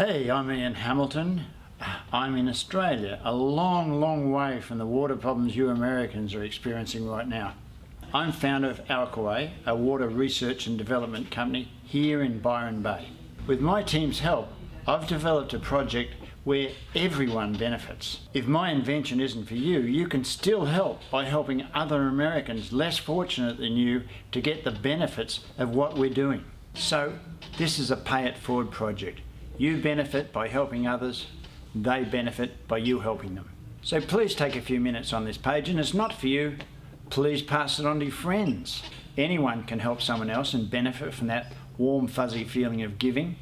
Hey, I'm Ian Hamilton. I'm in Australia, a long, long way from the water problems you Americans are experiencing right now. I'm founder of Alkaway, a water research and development company here in Byron Bay. With my team's help, I've developed a project where everyone benefits. If my invention isn't for you, you can still help by helping other Americans less fortunate than you to get the benefits of what we're doing. So, this is a pay it forward project. You benefit by helping others, they benefit by you helping them. So please take a few minutes on this page, and it's not for you, please pass it on to your friends. Anyone can help someone else and benefit from that warm fuzzy feeling of giving.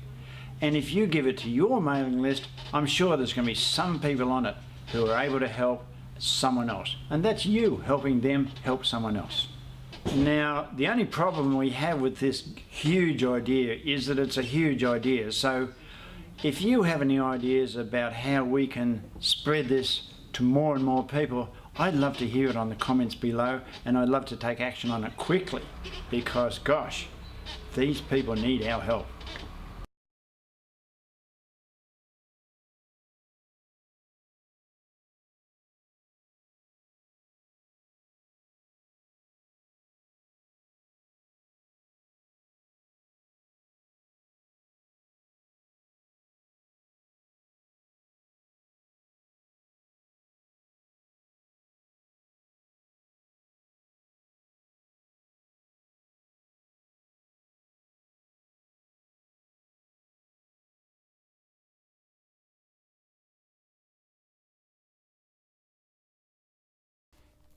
And if you give it to your mailing list, I'm sure there's going to be some people on it who are able to help someone else. And that's you helping them help someone else. Now, the only problem we have with this huge idea is that it's a huge idea. So if you have any ideas about how we can spread this to more and more people, I'd love to hear it on the comments below, and I'd love to take action on it quickly because, gosh, these people need our help.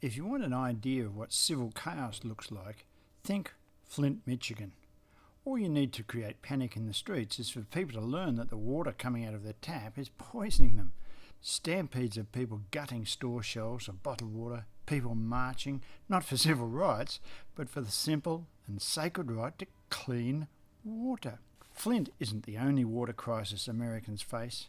If you want an idea of what civil chaos looks like, think Flint, Michigan. All you need to create panic in the streets is for people to learn that the water coming out of their tap is poisoning them. Stampedes of people gutting store shelves of bottled water, people marching, not for civil rights, but for the simple and sacred right to clean water. Flint isn't the only water crisis Americans face.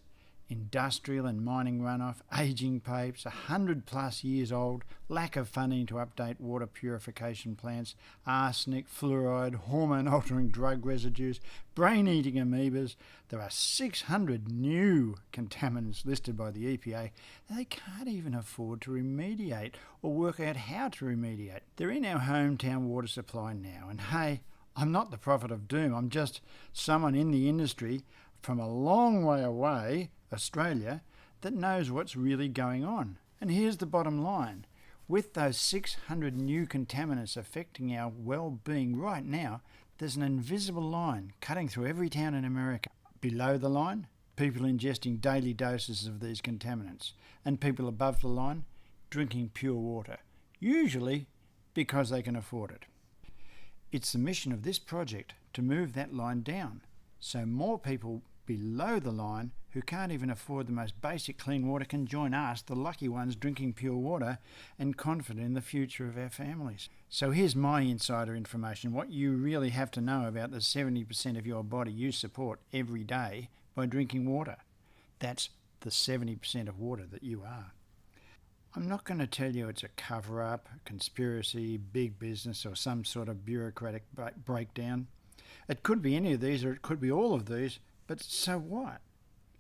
Industrial and mining runoff, ageing pipes, 100+ years old, lack of funding to update water purification plants, arsenic, fluoride, hormone-altering drug residues, brain-eating amoebas. There are 600 new contaminants listed by the EPA that they can't even afford to remediate or work out how to remediate. They're in our hometown water supply now, and hey, I'm not the prophet of doom, I'm just someone in the industry from a long way away, Australia, that knows what's really going on. And here's the bottom line. With those 600 new contaminants affecting our well-being right now, there's an invisible line cutting through every town in America. Below the line, people ingesting daily doses of these contaminants, and people above the line drinking pure water, usually because they can afford it. It's the mission of this project to move that line down, so more people below the line who can't even afford the most basic clean water can join us, the lucky ones drinking pure water and confident in the future of our families. So here's my insider information, what you really have to know about the 70% of your body you support every day by drinking water. That's the 70% of water that you are. I'm not going to tell you it's a cover-up, a conspiracy, big business, or some sort of bureaucratic breakdown. It could be any of these, or it could be all of these, but so what?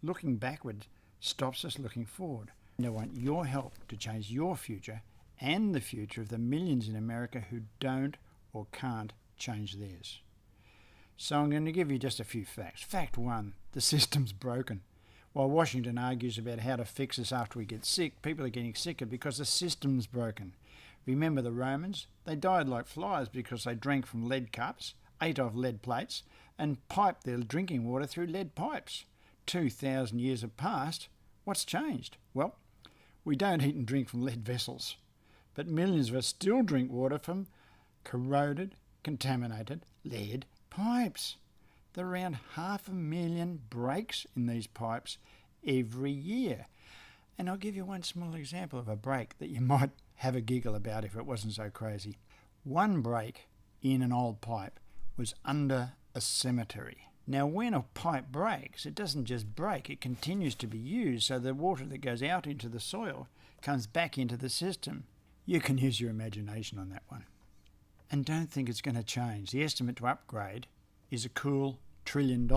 Looking backward stops us looking forward. And I want your help to change your future and the future of the millions in America who don't or can't change theirs. So I'm going to give you just a few facts. Fact 1, the system's broken. While Washington argues about how to fix us after we get sick, people are getting sicker because the system's broken. Remember the Romans? They died like flies because they drank from lead cups, ate off lead plates, and piped their drinking water through lead pipes. 2,000 years have passed. What's changed? Well, we don't eat and drink from lead vessels, but millions of us still drink water from corroded, contaminated lead pipes. There are around 500,000 breaks in these pipes every year. And I'll give you one small example of a break that you might have a giggle about if it wasn't so crazy. One break in an old pipe was under a cemetery. Now, when a pipe breaks, it doesn't just break, it continues to be used, so the water that goes out into the soil comes back into the system. You can use your imagination on that one. And don't think it's going to change. The estimate to upgrade is a cool $1 trillion.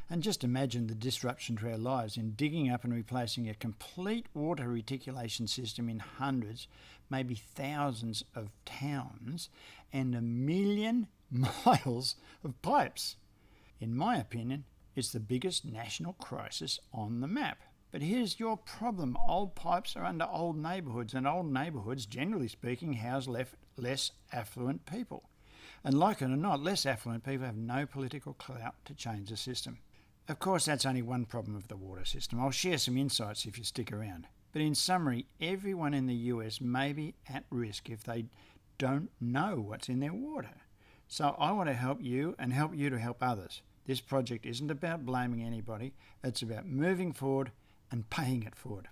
And just imagine the disruption to our lives in digging up and replacing a complete water reticulation system in hundreds, maybe thousands of towns and 1,000,000 miles of pipes. In my opinion, it's the biggest national crisis on the map. But here's your problem. Old pipes are under old neighbourhoods, and old neighbourhoods, generally speaking, house less affluent people. And like it or not, less affluent people have no political clout to change the system. Of course, that's only one problem of the water system. I'll share some insights if you stick around. But in summary, everyone in the US may be at risk if they don't know what's in their water. So I want to help you and help you to help others. This project isn't about blaming anybody. It's about moving forward and paying it forward.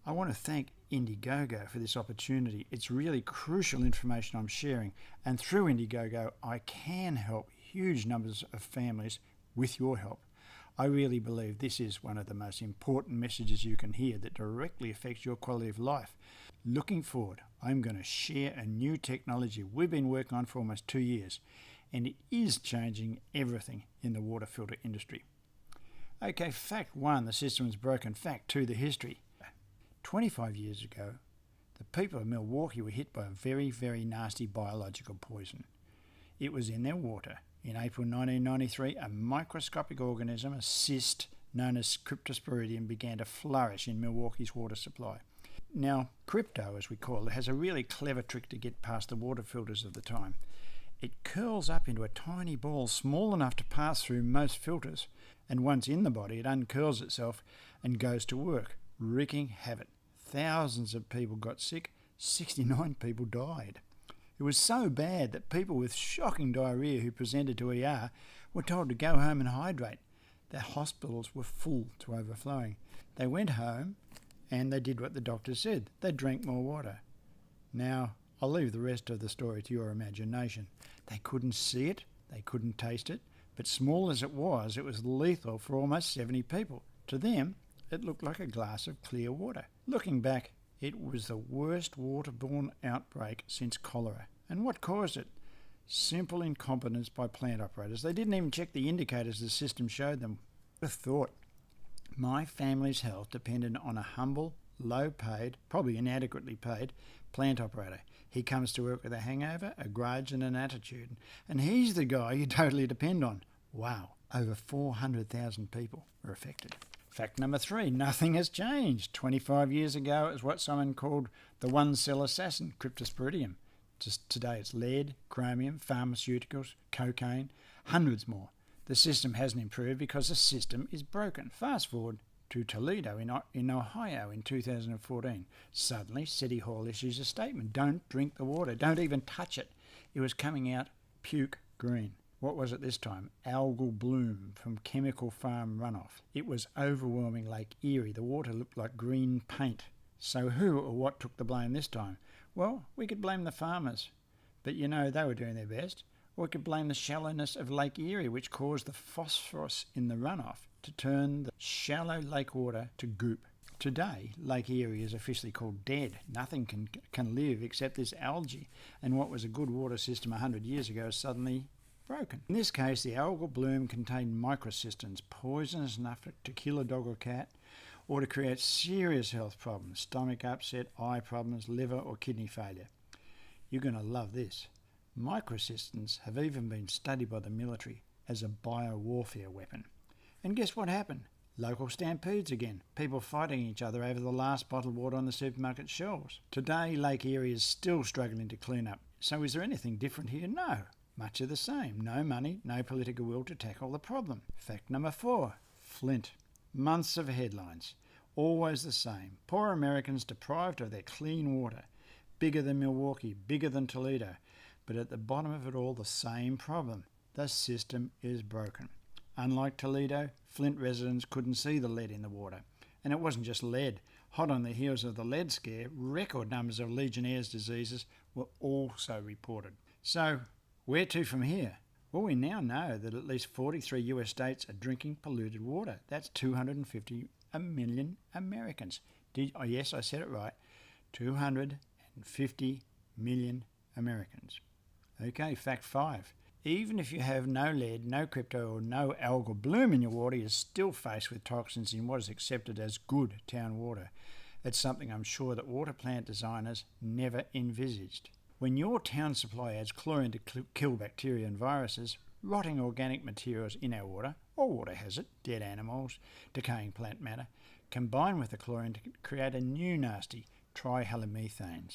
I want to thank Indiegogo for this opportunity. It's really crucial information I'm sharing, and through Indiegogo I can help huge numbers of families with your help. I really believe this is one of the most important messages you can hear that directly affects your quality of life. Looking forward, I'm going to share a new technology we've been working on for almost 2 years, and it is changing everything in the water filter industry. Okay, fact 1, the system is broken. Fact 2, the history. 25 years ago, the people of Milwaukee were hit by a very, very nasty biological poison. It was in their water. In April 1993, a microscopic organism, a cyst known as Cryptosporidium, began to flourish in Milwaukee's water supply. Now, crypto, as we call it, has a really clever trick to get past the water filters of the time. It curls up into a tiny ball small enough to pass through most filters, and once in the body, it uncurls itself and goes to work, wreaking havoc. Thousands of people got sick, 69 people died. It was so bad that people with shocking diarrhoea who presented to ER were told to go home and hydrate. Their hospitals were full to overflowing. They went home and they did what the doctor said. They drank more water. Now, I'll leave the rest of the story to your imagination. They couldn't see it, they couldn't taste it, but small as it was lethal for almost 70 people. To them, it looked like a glass of clear water. Looking back, it was the worst waterborne outbreak since cholera. And what caused it? Simple incompetence by plant operators. They didn't even check the indicators the system showed them. I thought my family's health depended on a humble, low-paid, probably inadequately paid, plant operator. He comes to work with a hangover, a grudge and an attitude. And he's the guy you totally depend on. Wow, over 400,000 people were affected. Fact number 3, nothing has changed. 25 years ago, it was what someone called the one-cell assassin, Cryptosporidium. Just today it's lead, chromium, pharmaceuticals, cocaine, hundreds more. The system hasn't improved because the system is broken. Fast forward to Toledo in Ohio in 2014. Suddenly, City Hall issues a statement. Don't drink the water. Don't even touch it. It was coming out puke green. What was it this time? Algal bloom from chemical farm runoff. It was overwhelming Lake Erie. The water looked like green paint. So who or what took the blame this time? Well, we could blame the farmers, but you know, they were doing their best. Or we could blame the shallowness of Lake Erie, which caused the phosphorus in the runoff to turn the shallow lake water to goop. Today, Lake Erie is officially called dead. Nothing can live except this algae, and what was a good water system 100 years ago is suddenly broken. In this case, the algal bloom contained microcystins, poisonous enough to kill a dog or cat, or to create serious health problems, stomach upset, eye problems, liver or kidney failure. You're going to love this. Microcystins have even been studied by the military as a biowarfare weapon. And guess what happened? Local stampedes again, people fighting each other over the last bottled water on the supermarket shelves. Today, Lake Erie is still struggling to clean up. So is there anything different here? No. Much of the same. No money, no political will to tackle the problem. Fact number 4, Flint. Months of headlines. Always the same. Poor Americans deprived of their clean water. Bigger than Milwaukee, bigger than Toledo. But at the bottom of it all, the same problem. The system is broken. Unlike Toledo, Flint residents couldn't see the lead in the water. And it wasn't just lead. Hot on the heels of the lead scare, record numbers of Legionnaire's diseases were also reported. So, where to from here? Well, we now know that at least 43 US states are drinking polluted water. That's 250 million Americans. Yes, I said it right. 250 million Americans. Okay, fact 5. Even if you have no lead, no crypto or no algal bloom in your water, you're still faced with toxins in what is accepted as good town water. It's something I'm sure that water plant designers never envisaged. When your town supply adds chlorine to kill bacteria and viruses, rotting organic materials in our water, or water hazard, dead animals, decaying plant matter, combine with the chlorine to create a new nasty trihalomethanes.